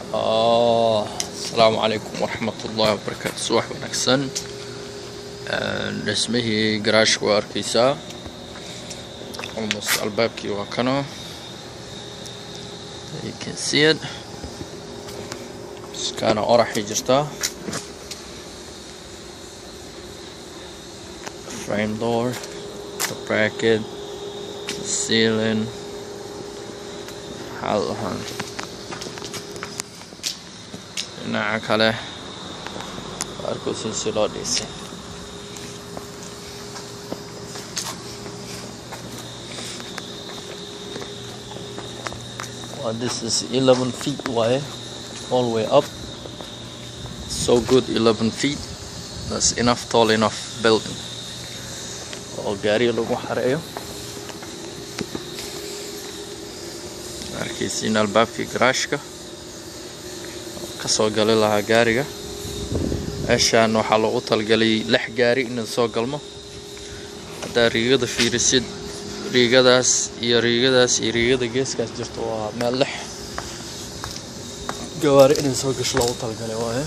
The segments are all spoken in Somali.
السلام عليكم ورحمة الله وبركاته. صباح ونكسن اسمه جراش واركيسا almost البابكي وكانو you can see it بس كان أورحي جرتا frame door, the bracket, the ceiling حالها dhinaca kale arko si loo dhisay this is 11 feet wide all the way up. So good, 11 feet, that's enough, tall enough building oo gaari lagu xareeyo. Arkaysiin albaabkii garaashka kasoo gali lahaa gaariga. Meeshaan waxaa loogu talgalay 6 gaari in soo galmo. Hadaa riigada fiirisid, riigadaas iyo riigada geeskaas jirto waa meel 6 gawaari in soo gasho loogu talgalay waaye.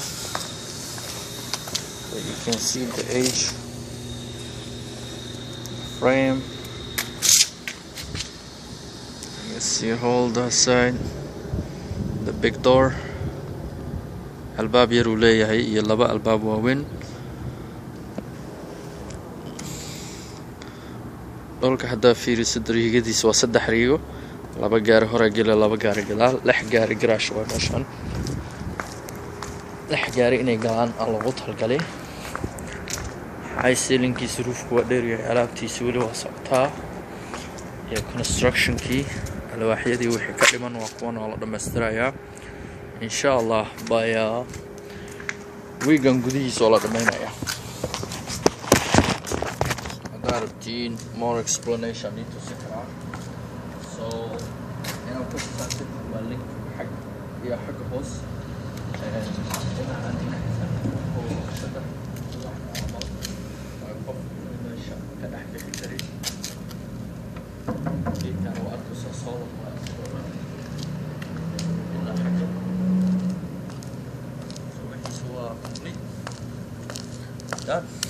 You can see the age frame. You see hold that side, the big door. albaab yar uu leeyahay iyo laba albaab waaweyn. dhulka hadaa fiirisid riigadiisa waa 3 riigo, 2 gaari hore gala, 2 gaari gadaal, 6 gaari garaash waa meeshan. 6 gaari inay galaan loogu talgalay. high ceilingkiisa roofku waa dheer yahay, alaabtiisa weli waa socotaa iyo constructionkii alwaaxyadii wixii ka dhiman waa kuwan oo la dhamaystirayaa insha Allah by weekend gudihiisa oo la dhamaynaya. Darabtiin more explanation need to sit around. So inaan ku saabsan waa link xag iyo xag hoos done.